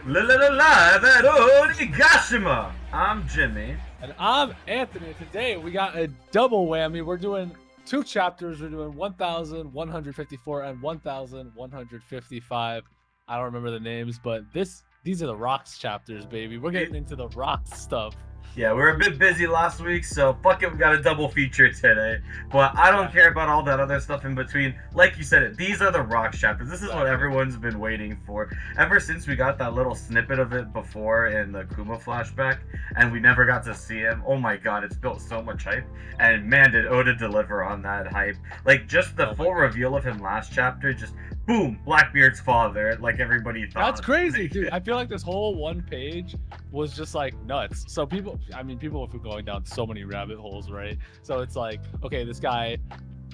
Live at Onigashima. I'm Jimmy. And I'm Anthony. Today we got a double whammy. We're doing two chapters. We're doing 1154 and 1155. I don't remember the names, but these are the rocks chapters, baby. We're getting into the rocks stuff. Yeah, we were a bit busy last week, so fuck it, we got a double feature today. But I don't care about all that other stuff in between. Like you said, these are the rocks chapters. This is what everyone's been waiting for. Ever since we got that little snippet of it before in the Kuma flashback, and we never got to see him, oh my god, it's built so much hype. And man, did Oda deliver on that hype. Like, just the full reveal of him last chapter, just boom, Blackbeard's father, like everybody thought. That's crazy, dude. I feel like this whole one page was just like nuts. So people have been going down so many rabbit holes, right? So it's like, okay, this guy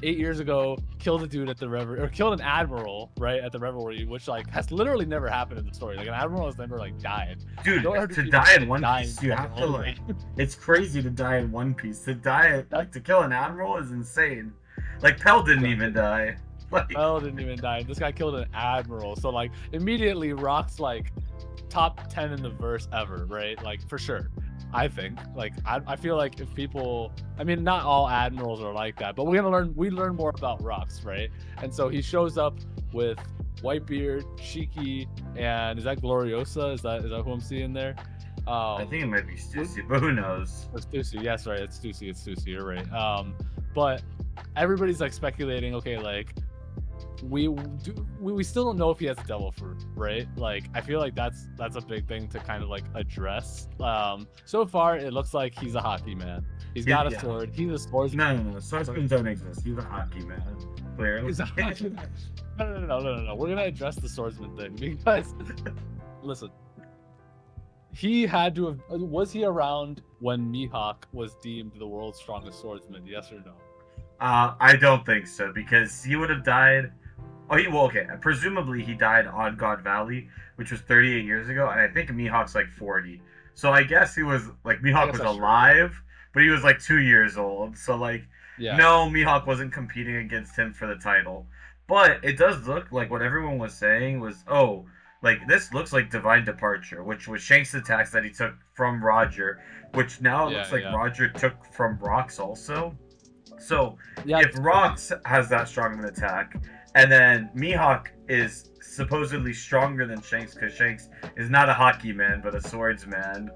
8 years ago killed a dude at the river, or killed an admiral, right, at the revelry, which like has literally never happened in the story. Like an admiral has never like died. Dude, to die in One Piece, you have to like. It's crazy to die in One Piece. To kill an admiral is insane. Like Pell didn't even die. Pell didn't even die. This guy killed an admiral. So like immediately Rock's like top 10 in the verse ever, right? Like for sure. I think like I feel like if people, I mean, not all admirals are like that, but we learn more about Rocks, right? And so he shows up with Whitebeard, Shiki, and is that Gloriosa? Is that who I'm seeing there? I think it might be Stussy, but who knows? It's Stussy. Yes, right. It's Stussy. You're right. But everybody's like speculating. Okay, like we still don't know if he has devil fruit, right? Like I feel like that's a big thing to kind of like address. So far it looks like he's a hockey man. He's got a sword. He's a swordsman. No. Swordsmen don't exist. He's a hockey man. Clearly. He's a hockey man. No. We're gonna address the swordsman thing because listen, he had to have. Was he around when Mihawk was deemed the world's strongest swordsman? Yes or no? I don't think so, because he would have died. Okay. Presumably he died on God Valley, which was 38 years ago, and I think Mihawk's like 40. So I guess he was like Mihawk was alive, but he was like 2 years old. So like, no, Mihawk wasn't competing against him for the title. But it does look like what everyone was saying was, like this looks like Divine Departure, which was Shanks' attacks that he took from Roger, which now it looks like Roger took from Rocks also. So if Rocks has that strong of an attack, and then Mihawk is supposedly stronger than Shanks because Shanks is not a hockey man but a swordsman,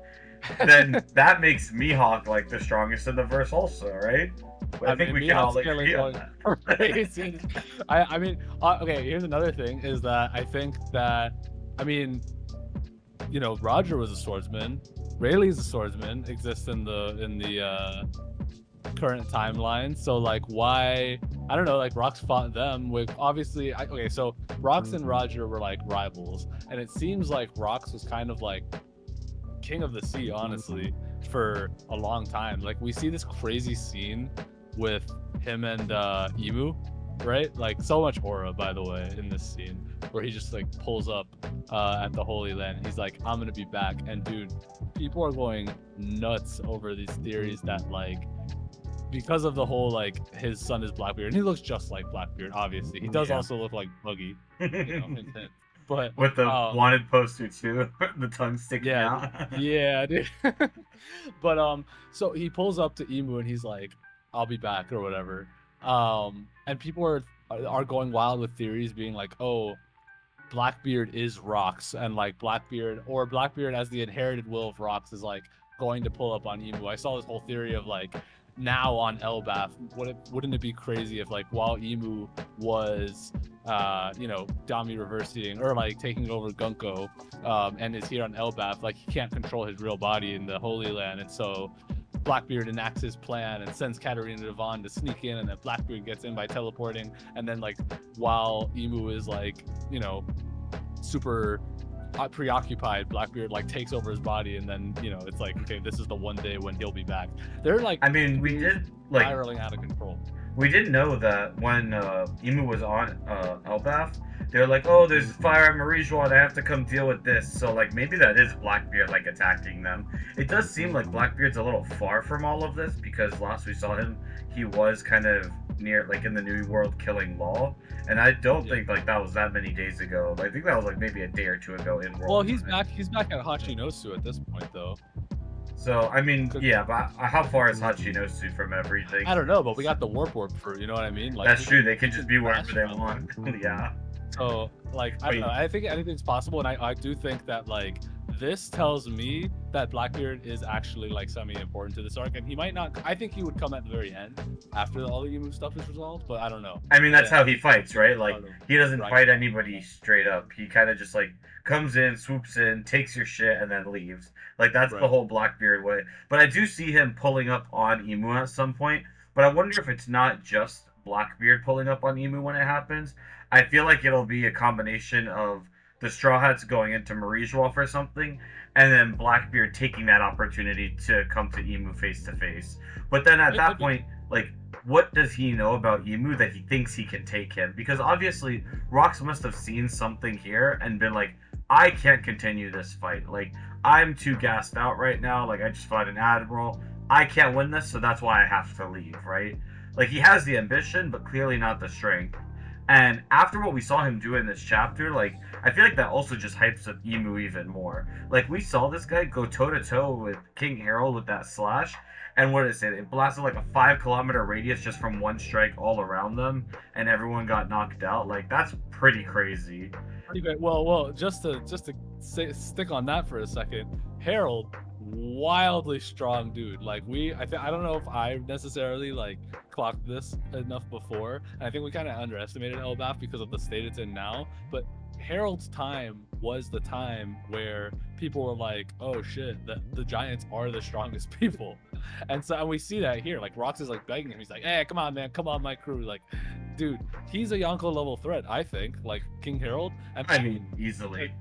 then that makes Mihawk like the strongest in the verse also, right? I think we can all agree on that. Okay, here's another thing is that I think that, Roger was a swordsman, Rayleigh's a swordsman, exists in the current timeline, so like why, I don't know, like Rocks fought them with obviously so Rocks and Roger were like rivals, and it seems like Rocks was kind of like king of the sea honestly for a long time. Like we see this crazy scene with him and Emu, right? Like so much aura, by the way, in this scene where he just like pulls up at the Holy Land. He's like, I'm gonna be back. And dude, people are going nuts over these theories that like because of the whole like his son is Blackbeard, and he looks just like Blackbeard. Obviously, he does also look like Buggy, but with the wanted poster too, the tongue sticking out. Yeah, dude. But so he pulls up to Emu and he's like, "I'll be back" or whatever. And people are going wild with theories, being like, "Oh, Blackbeard is Rocks," and like Blackbeard as the inherited will of Rocks is like going to pull up on Emu. I saw this whole theory of like, now on Elbaf, wouldn't it be crazy if like while Emu was Dami reversing or like taking over Gunko and is here on Elbaf, like he can't control his real body in the Holy Land, and so Blackbeard enacts his plan and sends Katarina Devon to sneak in, and then Blackbeard gets in by teleporting, and then like while Emu is like super preoccupied, Blackbeard like takes over his body, and then it's like, okay, this is the one day when he'll be back. They're like, we did like spiraling out of control. We didn't know that when Emu was on Elbaf, they're like, oh, there's fire at Marijuana, I have to come deal with this. So like maybe that is Blackbeard like attacking them. It does seem like Blackbeard's a little far from all of this, because last we saw him, he was kind of near, like in the New World, killing Law, and I don't think like that was that many days ago. I think that was like maybe a day or two ago in World. Well, he's back. He's back at Hachinosu at this point, though. So I mean, yeah, but how far is Hachinosu from everything? I don't know, but we got the warp for, you know what I mean? Like, that's true. They can just be wherever they want. Yeah. So like I don't know. I think anything's possible, and I do think that like this tells me that Blackbeard is actually like semi-important to this arc, and he might not. I think he would come at the very end after all the Emu stuff is resolved, but I don't know. I mean, that's how he fights, right? Like he doesn't fight anybody straight up. He kind of just like comes in, swoops in, takes your shit, and then leaves. Like that's the whole Blackbeard way. But I do see him pulling up on Emu at some point. But I wonder if it's not just Blackbeard pulling up on Emu when it happens. I feel like it'll be a combination of the Straw Hats going into Marijois or something, and then Blackbeard taking that opportunity to come to Emu face to face. But then at that point, like, what does he know about Emu that he thinks he can take him? Because obviously, Rox must have seen something here and been like, I can't continue this fight. Like, I'm too gassed out right now. Like, I just fought an admiral. I can't win this, so that's why I have to leave, right? Like, he has the ambition, but clearly not the strength. And after what we saw him do in this chapter, like, I feel like that also just hypes up Emu even more. Like, we saw this guy go toe-to-toe with King Harald with that slash, and what did it say? It blasted like a 5-kilometer radius just from one strike all around them, and everyone got knocked out. Like, that's pretty crazy. Pretty great. Well, just to stick on that for a second, Harald, wildly strong dude. Like I don't know if I necessarily like clocked this enough before, and I think we kind of underestimated Elbaf because of the state it's in now. But Harald's time was the time where people were like, "Oh shit, the giants are the strongest people," and we see that here. Like Rox is like begging him. He's like, "Hey, come on, man, come on, my crew." Like, dude, he's a Yonko level threat, I think. Like King Harald, and I mean, easily.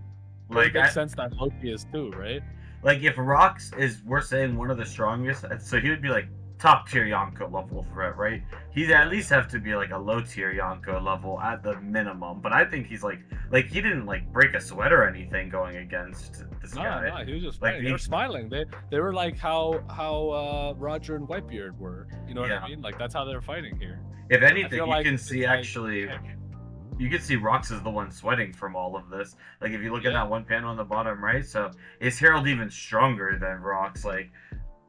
Like, it makes sense that Loki is too, right? Like if Rox is, we're saying one of the strongest, so he would be like top tier Yonko level threat, right? He'd at least have to be like a low tier Yonko level at the minimum. But I think he's like he didn't like break a sweat or anything going against this guy. No, he was just like, they were smiling. They were like how Roger and Whitebeard were. You know what I mean? Like that's how they were fighting here. If anything, you can see actually. You can see Rox is the one sweating from all of this. Like, if you look at that one panel on the bottom right, so is Harald even stronger than Rox? Like,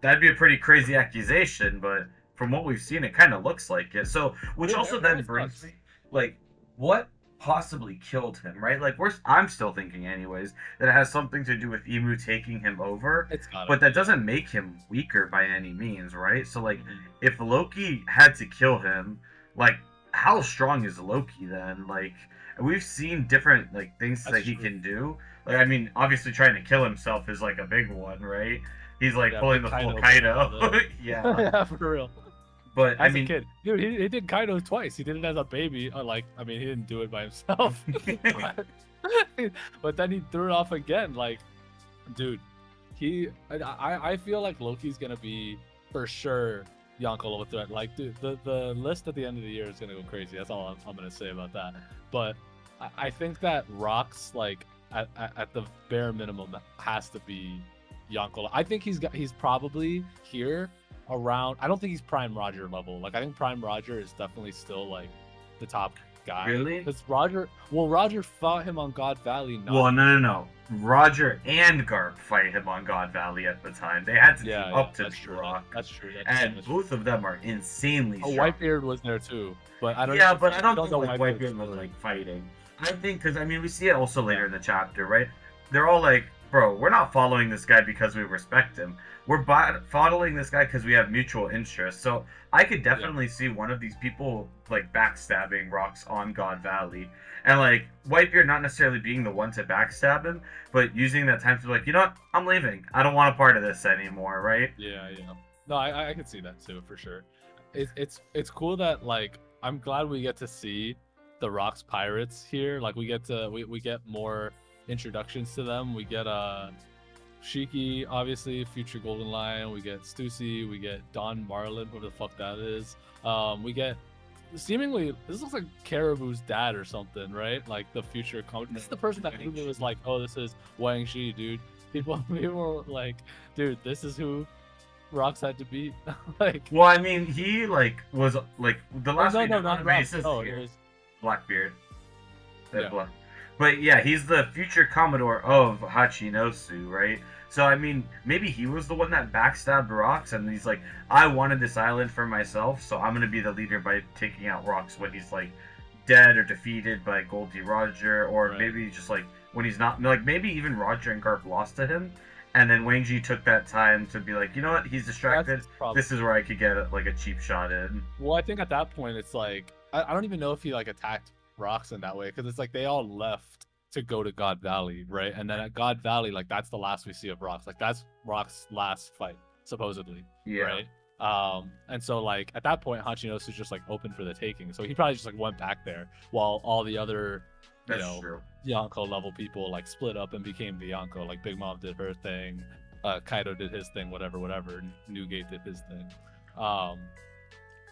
that'd be a pretty crazy accusation, but from what we've seen, it kind of looks like it. So, which also then brings me, like, what possibly killed him, right? Like, I'm still thinking, anyways, that it has something to do with Emu taking him over, but that doesn't make him weaker by any means, right? So, like, if Loki had to kill him, like, how strong is Loki then? Like, we've seen different like things that he can do. Like, I mean, obviously trying to kill himself is like a big one, right? He's like pulling the full Kaido. Yeah, for real. But as a kid, dude, he did Kaido twice. He did it as a baby. Like, I mean, he didn't do it by himself, but then he threw it off again. Like, dude, I feel like Loki's gonna be for sure Yonko level threat. Like, dude, the list at the end of the year is gonna go crazy. That's all I'm gonna say about that. But I think that Rox, like at the bare minimum, has to be Yonko. I think he's probably here around. I don't think he's Prime Roger level. Like, I think Prime Roger is definitely still like the top guy. Really? Because Roger fought him on God Valley. Well, no. Roger and Garp fight him on God Valley at the time. They had to team up to Rock. That's true. And both of them are insanely strong. Whitebeard was there too, but I don't. Yeah, but I don't think like Whitebeard was like fighting. I think because I mean we see it also later in the chapter, right? They're all like, "Bro, we're not following this guy because we respect him. We're following this guy because we have mutual interests." So I could definitely see one of these people like backstabbing Rox on God Valley, and like Whitebeard not necessarily being the one to backstab him, but using that time to be like, you know what, I'm leaving. I don't want a part of this anymore, right? Yeah. No, I can see that too for sure. It's cool that like I'm glad we get to see the Rox pirates here. Like we get more introductions to them. We get Shiki, obviously, future Golden Lion. We get Stussy. We get Don Marlin, whoever the fuck that is. We get seemingly, this looks like Caribou's dad or something, right? Like the future. This is the person that Umi was like, "Oh, this is Wang Shi, dude." People were like, "Dude, this is who Rocks had to beat? Like, Well, I mean, he like was like the oh, last no, we no, know not on Rocks. basis Oh, it here, was Blackbeard. yeah, But yeah, he's the future Commodore of Hachinosu, right? So I mean, maybe he was the one that backstabbed Rocks, and he's like, I wanted this island for myself, so I'm gonna be the leader by taking out Rocks when he's like dead or defeated by Goldie Roger, or right. maybe just like when he's not, like maybe even Roger and Garp lost to him, and then Wang Ji took that time to be like, you know what, he's distracted. That's probably. This is where I could get like a cheap shot in. Well, I think at that point it's like I don't even know if he like attacked Rocks in that way because it's like they all left to go to God Valley, right? And then at God Valley, like that's the last we see of Rocks. Like that's Rocks' last fight, supposedly, Yeah. right? And so like at that point, Hachinosu's just like open for the taking. So he probably just like went back there while all the other, you That's know, true. Yonko level people like split up and became the Yonko. Like Big Mom did her thing, Kaido did his thing, whatever. Newgate did his thing.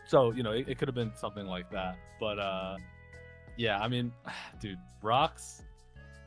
So you know, it could have been something like that. But yeah, I mean, dude, Rocks.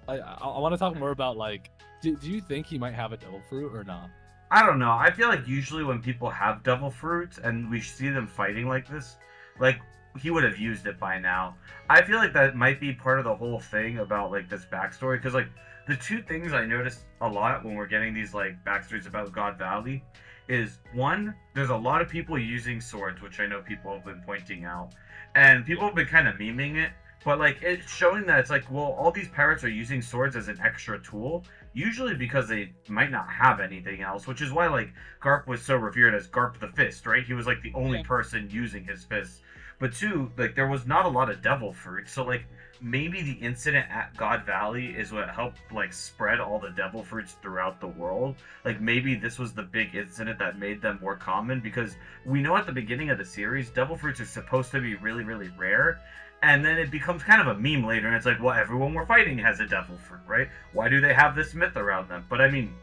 I want to talk more about like, do you think he might have a devil fruit or not? I don't know. I feel like usually when people have devil fruits and we see them fighting like this, like he would have used it by now. I feel like that might be part of the whole thing about like this backstory because like the two things I noticed a lot when we're getting these like backstories about God Valley is one, there's a lot of people using swords, which I know people have been pointing out, and people have been kind of memeing it. But like it's showing that it's like, well, all these pirates are using swords as an extra tool, usually because they might not have anything else, which is why like Garp was so revered as Garp the Fist, right? He was like the only Yeah. person using his fists. But two, like there was not a lot of devil fruit, so like maybe the incident at God Valley is what helped like spread all the devil fruits throughout the world. Like maybe this was the big incident that made them more common because we know at the beginning of the series devil fruits are supposed to be really really rare, and then it becomes kind of a meme later, and it's like, well, everyone we're fighting has a devil fruit, right? Why do they have this myth around them? But I mean,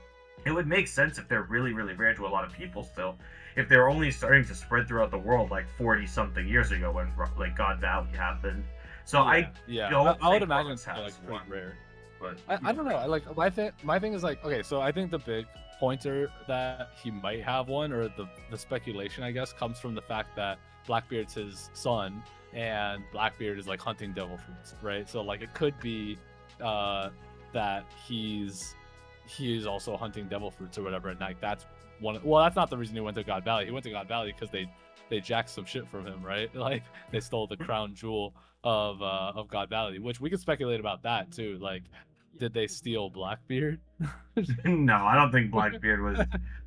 it would make sense if they're really, really rare to a lot of people still. If they're only starting to spread throughout the world like 40 something years ago when like God Valley happened. So yeah, don't I would think imagine Rollins it's like has pretty one. rare. But I don't know. Like my thing is like, okay, so I think the big pointer that he might have one, or the speculation I guess, comes from the fact that Blackbeard's his son, and Blackbeard is like hunting devil fruits, right? So like it could be that he is also hunting devil fruits or whatever at night. That's one. Well, that's not the reason he went to God Valley. He went to God Valley because they jacked some shit from him, right? Like they stole the crown jewel of God Valley, which we could speculate about that too. Like, did they steal Blackbeard? no, I don't think Blackbeard was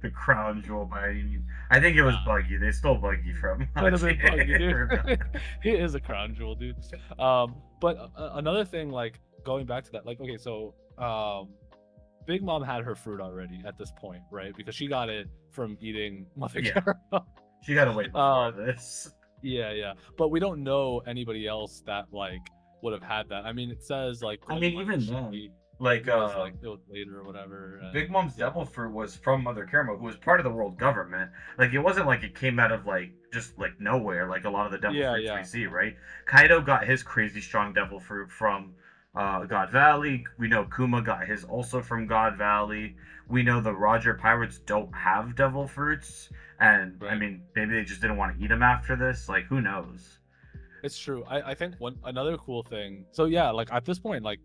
the crown jewel by any means. I think it was Buggy. They stole Buggy from. Could have been Buggy, dude. He is a crown jewel, dude. But another thing, like going back to that, like okay, so Big Mom had her fruit already at this point, right? Because she got it from eating Mother Yeah. Caramel. She got away before this. Yeah. But we don't know anybody else that like would have had that. I mean, it says like. I mean, even then, like it was later or whatever. Big Mom's devil fruit was from Mother Caramel, who was part of the world government. Like it wasn't like it came out of like just like nowhere, like a lot of the devil fruits we see, right? Kaido got his crazy strong devil fruit from God Valley. We know Kuma got his also from God Valley. We know the Roger pirates don't have devil fruits, and I mean maybe they just didn't want to eat them after this. Like who knows? It's true. I think another cool thing. So yeah, like at this point, like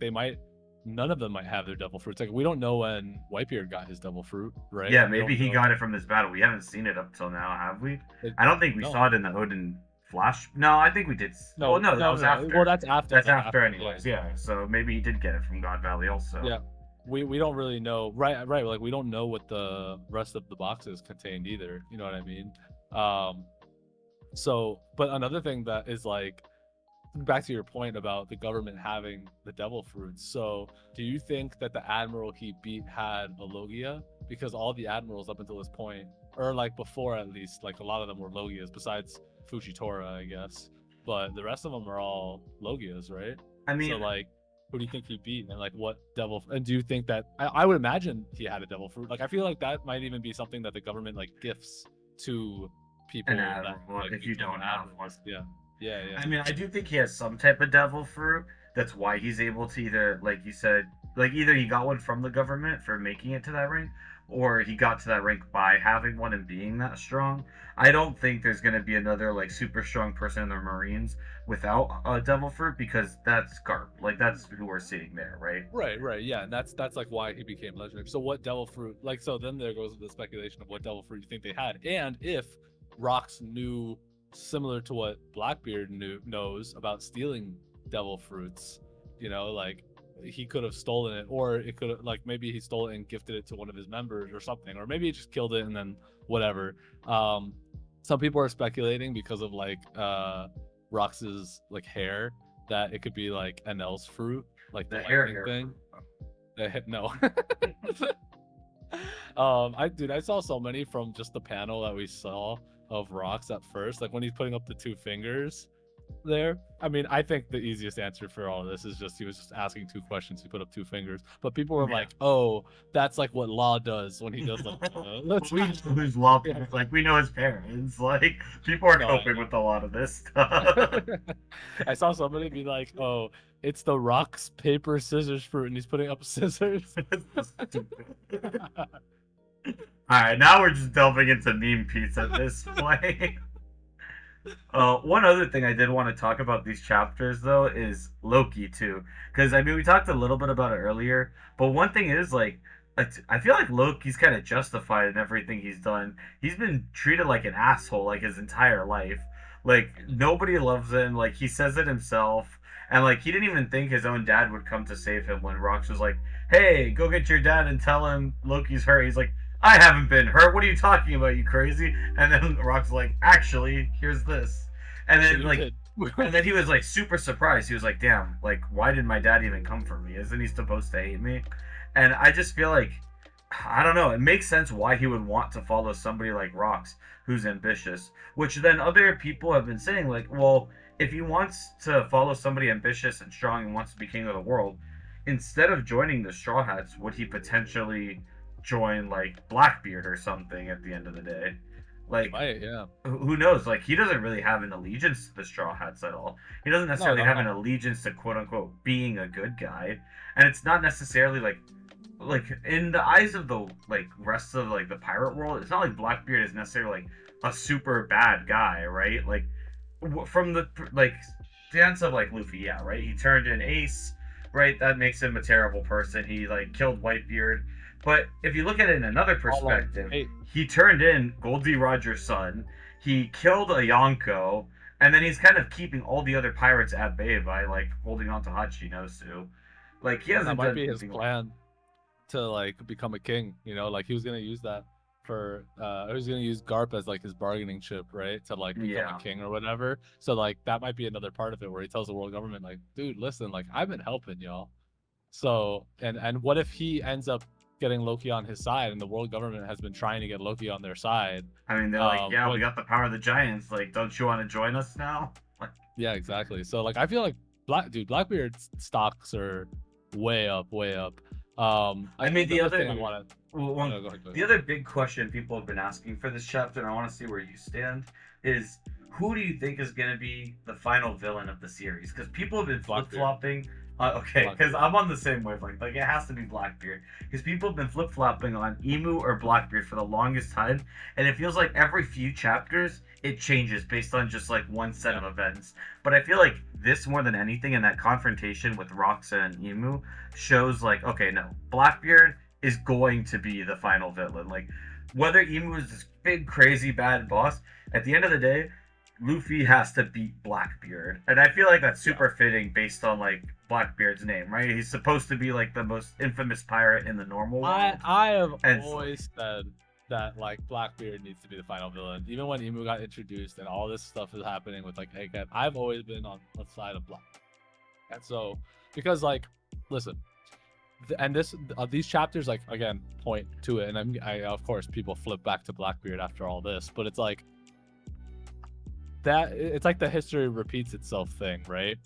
none of them might have their devil fruits. Like we don't know when Whitebeard got his devil fruit, right? Yeah, maybe he got it from this battle. We haven't seen it up till now, have we? I don't think we saw it in the Odin Flash. No, I think we did. No, that was after. Well, that's after. That's after, anyways. Yeah. So maybe he did get it from God Valley also. Yeah. We don't really know. Right. Like we don't know what the rest of the boxes contained either. You know what I mean? So, but another thing that is like, back to your point about the government having the devil fruits. So, do you think that the admiral he beat had a Logia? Because all the admirals up until this point, or like before at least, like a lot of them were Logias, besides Fujitora, I guess. But the rest of them are all Logias, right? I mean, so like, who do you think he beat, and like what devil? And do you think that I would imagine he had a devil fruit? Like, I feel like that might even be something that the government like gifts to people that like, if you don't have one. Yeah. I mean, I do think he has some type of devil fruit. That's why he's able to either, like you said, like either he got one from the government for making it to that rank, or he got to that rank by having one and being that strong. I don't think there's going to be another like super strong person in the Marines without a devil fruit, because that's Garp. Like that's who we're seeing there, right? Right, yeah, and that's like why he became legendary. So what devil fruit? Like, so then there goes the speculation of what devil fruit you think they had, and if Rox knew, similar to what Blackbeard knows about stealing devil fruits, like he could have stolen it, or it could have, like, maybe he stole it and gifted it to one of his members or something, or maybe he just killed it and then whatever. Some people are speculating because of like Rox's like hair, that it could be like Enel's fruit, like the lightning thing. No. I saw so many from just the panel that we saw of Rox at first, like when he's putting up the two fingers there. I mean, I think the easiest answer for all of this is just he was just asking two questions. He put up two fingers, but people were like, "Oh, that's like what Law does when he does like." We know who's Law. Like we know his parents. Like people are coping with a lot of this stuff. I saw somebody be like, "Oh, it's the Rox paper scissors fruit," and he's putting up scissors. All right, now we're just delving into meme piece at this point. One other thing I did want to talk about these chapters though is Loki too, because I mean we talked a little bit about it earlier, but one thing is like I feel like Loki's kind of justified in everything he's done. He's been treated like an asshole like his entire life. Like nobody loves him. Like he says it himself, and like he didn't even think his own dad would come to save him when Rox was like, "Hey, go get your dad and tell him Loki's hurt." He's like, "I haven't been hurt. What are you talking about, you crazy?" And then Rock's like, "Actually, here's this." And then and then he was like super surprised. He was like, "Damn, like why did my dad even come for me? Isn't he supposed to hate me?" And I just feel like I don't know. It makes sense why he would want to follow somebody like Rox, who's ambitious. Which then other people have been saying like, well, if he wants to follow somebody ambitious and strong and wants to be king of the world, instead of joining the Straw Hats, would he potentially join like Blackbeard or something at the end of the day? Like, yeah. Who knows? Like, he doesn't really have an allegiance to the Straw Hats at all. He doesn't necessarily have an allegiance to quote unquote being a good guy, and it's not necessarily like in the eyes of the like rest of like the pirate world, it's not like Blackbeard is necessarily like a super bad guy, right? Like from the like stance of like Luffy, yeah, right. He turned in Ace, right? That makes him a terrible person. He like killed Whitebeard. But if you look at it in another perspective, he turned in Goldie Roger's son, he killed a Yonko, and then he's kind of keeping all the other pirates at bay by like holding on to Hachinosu. Like he hasn't that might be his plan to like become a king, like he was gonna use that for he was gonna use Garp as like his bargaining chip, right? To like become a king or whatever. So like that might be another part of it where he tells the world government like, dude, listen, like I've been helping y'all. So and what if he ends up getting Loki on his side, and the world government has been trying to get Loki on their side? I mean, they're like, yeah, we got the power of the giants. Like, don't you want to join us now? Like, yeah, exactly. So like, I feel like Blackbeard's stocks are way up. I mean, the other thing I want to. Well, go ahead. The other big question people have been asking for this chapter, and I want to see where you stand, is who do you think is going to be the final villain of the series? Because people have been flip-flopping. Okay, because I'm on the same wavelength. Like, it has to be Blackbeard. Because people have been flip-flopping on Emu or Blackbeard for the longest time, and it feels like every few chapters, it changes based on just, like, one set of events. But I feel like this, more than anything, in that confrontation with Roxa and Emu, shows, like, okay, no, Blackbeard is going to be the final villain. Like, whether Emu is this big, crazy, bad boss, at the end of the day, Luffy has to beat Blackbeard. And I feel like that's super fitting based on, like, Blackbeard's name, right? He's supposed to be, like, the most infamous pirate in the normal world. I have always said that, like, Blackbeard needs to be the final villain. Even when Emu got introduced and all this stuff is happening with, like, Egghead, I've always been on the side of Black. And so, because, like, listen, and these chapters, like, again, point to it. And I of course, people flip back to Blackbeard after all this, but it's like, it's like the history repeats itself thing, right?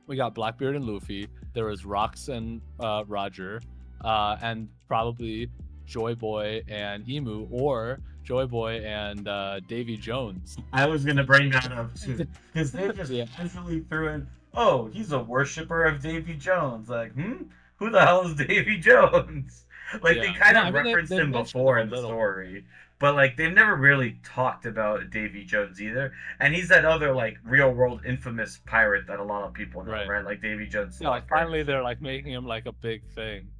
We got Blackbeard and Luffy. There was Rox and Roger, and probably Joy Boy and Emu, or Joy Boy and Davy Jones. I was gonna bring that up too, because they just casually threw in, "Oh, he's a worshiper of Davy Jones." Like, who the hell is Davy Jones? Like they Yeah. kind No, of I mean referenced they've him mentioned before him a in the little. story, but like they've never really talked about Davy Jones either. And he's that other like real world infamous pirate that a lot of people know, Right. right? Like Davy Jones Yeah, like Locker. finally they're like making him like a big thing.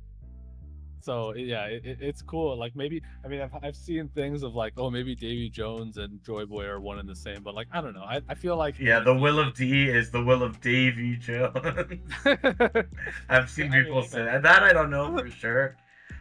So yeah, it's cool. Like maybe I mean I've seen things of like, oh, maybe Davy Jones and Joy Boy are one and the same, but like I don't know. I feel like Yeah, the will of D is the will of Davy Jones. I've seen I mean, people say amen. that. That I don't know for sure,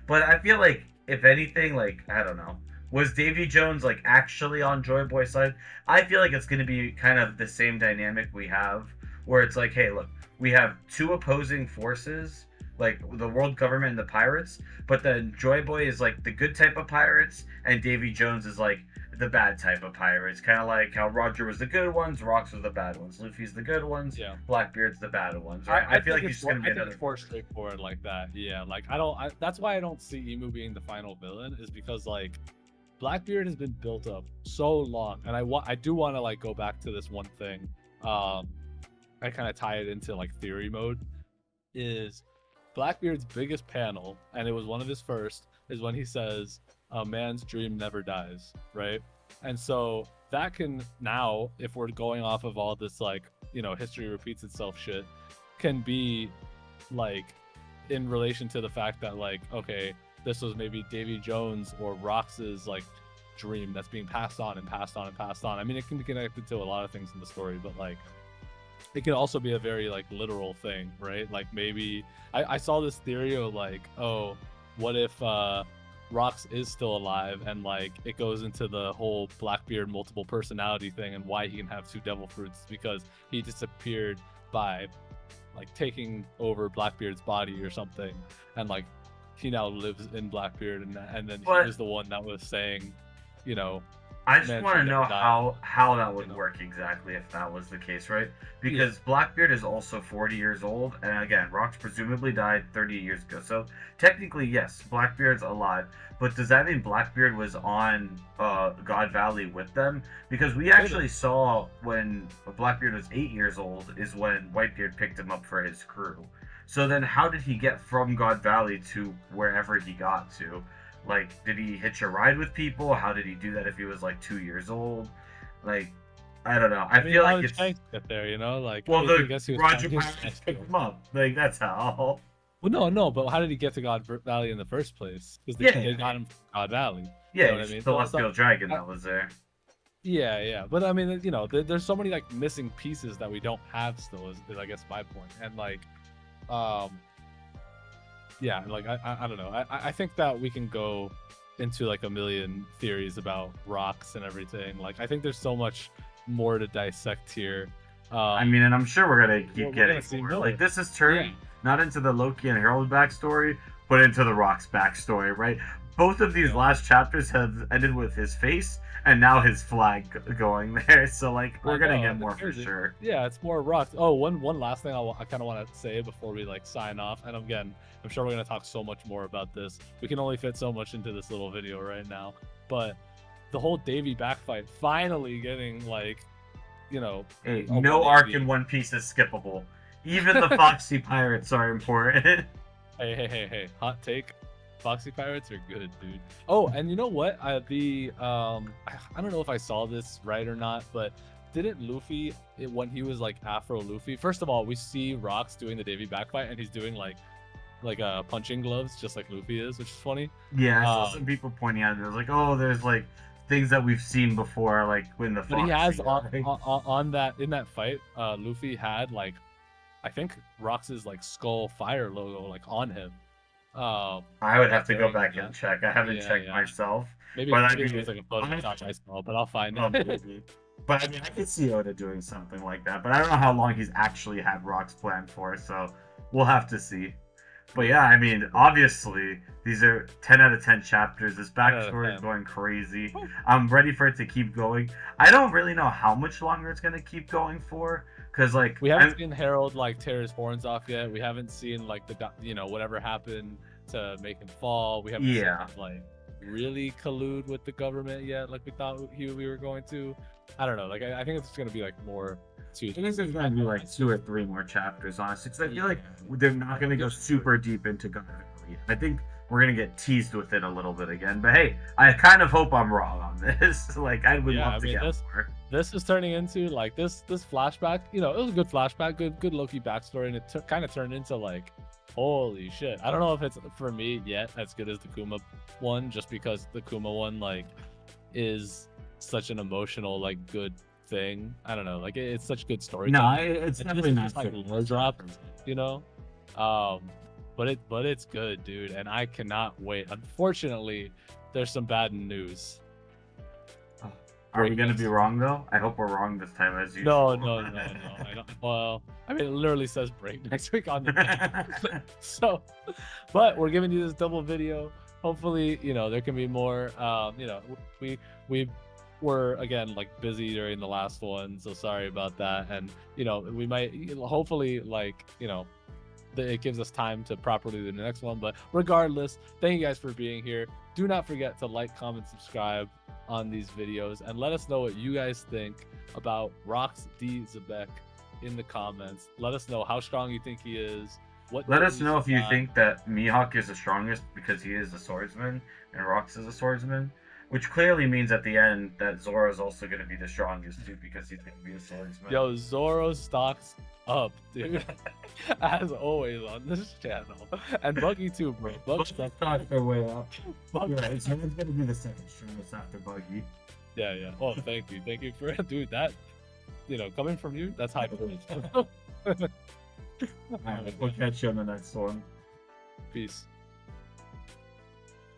but I feel like if anything, like I don't know, was Davy Jones like actually on Joy Boy's side? I feel like it's going to be kind of the same dynamic we have, where it's like, hey, look, we have two opposing forces, like the world government and the pirates, but then Joy Boy is like the good type of pirates, and Davy Jones is like the bad type of pirates. Kind of like how Roger was the good ones, Rocks was the bad ones, Luffy's the good ones, Yeah. Blackbeard's the bad ones, right? I I feel think like he's it's just going to be I think another it's more force. straightforward like that. Yeah, like that's why I don't see Emu being the final villain is because like Blackbeard has been built up so long, and I do want to like go back to this one thing. Um, I kind of tie it into like theory mode. Is Blackbeard's biggest panel, and it was one of his first, is when he says, "A man's dream never dies," right? And so that can now, if we're going off of all this like history repeats itself shit, can be like in relation to the fact that like okay, this was maybe Davy Jones or Rox's like dream that's being passed on and passed on and passed on. I mean, it can be connected to a lot of things in the story, but like it can also be a very like literal thing, right? Like maybe I saw this theory of like, oh, what if Rox is still alive and like it goes into the whole Blackbeard multiple personality thing and why he can have two devil fruits because he disappeared by like taking over Blackbeard's body or something, and like he now lives in Blackbeard, and then he But was the one that was saying, you know, I just man want should to know never die. how that You would know, work exactly if that was the case, right? yeah, Because Blackbeard is also 40 years old, and again, Rox presumably died 30 years ago. So technically, yes, Blackbeard's alive. But does that mean Blackbeard was on God Valley with them? Because we could have. actually saw when Blackbeard was 8 years old is when Whitebeard picked him up for his crew. So then, how did he get from God Valley to wherever he got to? Like, did he hitch a ride with people? How did he do that if he was like 2 years old? Like, I don't know. I I mean, feel how like did it's Shanks get there? You know, like well, I the guess he was Roger he was trying Pirates to picked kill him him. up. Like that's how. Well, no, but how did he get to God Valley in the first place? Because Yeah, they yeah, got him from God Valley. You yeah. know what I It's mean? the Celestial Dragon I, that was there. yeah. But I mean, there's so many like missing pieces that we don't have still. Is I guess my point. And like, um, yeah, like I don't know. I think that we can go into like a million theories about rocks and everything. Like I think there's so much more to dissect here. I Um, mean, and I'm sure we're gonna keep we're gonna getting see more. Like more. this is Yeah, turned not into the Loki and Harold backstory, but into the Rock's backstory, right? Both of these yeah. last chapters have ended with his face and now his flag going there. So like we're I gonna know, get it's more for crazy. sure. Yeah, it's more rocks. Oh, one last thing I kind of want to say before we like sign off. And again, I'm sure we're gonna talk so much more about this. We can only fit so much into this little video right now. But the whole Davy backfight finally getting like, Hey, a no arc 180. in One Piece is skippable. Even the Foxy Pirates are important. Hey! Hot take. Foxy Pirates are good, dude. Oh, and you know what? I don't know if I saw this right or not, but didn't Luffy when he was like Afro Luffy? First of all, we see Rocks doing the Davy backfight, and he's doing like punching gloves, just like Luffy is, which is funny. Yeah, I saw some Um, people pointing out it. It was like, oh, there's like things that we've seen before, like when the but he has Foxy guy. on that in that fight, Luffy had like I think Rox's like skull fire logo like on him. I would have Like to go during back and that. check. I haven't Yeah, checked yeah. myself, Maybe but I maybe it mean, was like a Photoshop I saw, but I'll find oh, it. maybe. But I mean, I could see Oda doing something like that. But I don't know how long he's actually had Rocks planned for, so we'll have to see. But yeah, I mean, obviously, these are 10 out of 10 chapters. This 10 out of backstory is 10. going crazy. I'm ready for it to keep going. I don't really know how much longer it's going to keep going for. Because, like, We haven't seen Harold like tear his horns off yet. We haven't seen like whatever happened to make him fall. We haven't seen yeah. him like really collude with the government yet, like we thought we were going to. I don't know. Like I think it's gonna be like more to. I think there's going to be like 2 or 3 more chapters, honestly. Because I feel like they're not going to go super deep into God Valley. I think we're gonna get teased with it a little bit again. But hey, I kind of hope I'm wrong on this. Like, I would love to get more. This is turning into like this flashback. You know, it was a good flashback, good Loki backstory, and it kind of turned into like, holy shit. I don't know if it's for me yet as good as the Kuma one, just because the Kuma one like is such an emotional like good thing. I don't know, like it's such good story. No, it's definitely not like lore drop, you know. But it's good, dude, and I cannot wait. Unfortunately, there's some bad news. Are we gonna be wrong though? I hope we're wrong this time, as usual. No. I don't. Well, I mean, it literally says break next week on the so, but we're giving you this double video. Hopefully, you know, there can be more. You know, we were again like busy during the last one, so sorry about that. And you know, we might hopefully like you know. It gives us time to properly do the next one, but regardless, thank you guys for being here. Do not forget to like, comment, subscribe on these videos, and let us know what you guys think about Rox D Xebec in the comments. Let us know how strong you think he is. Let us know if you think that Mihawk is the strongest because he is a swordsman and Rox is a swordsman, which clearly means at the end that Zoro is also going to be the strongest too because he's going to be a swordsman. Yo, Zoro stocks up, dude. As always on this channel. And Buggy too, bro. Buggy stocks their way up. You're right. Zoro's going to be the second strongest after Buggy. Yeah. Oh, thank you. Thank you for dude, that, you know, coming from you, that's high praise. Alright, we'll catch you on the next one. Peace.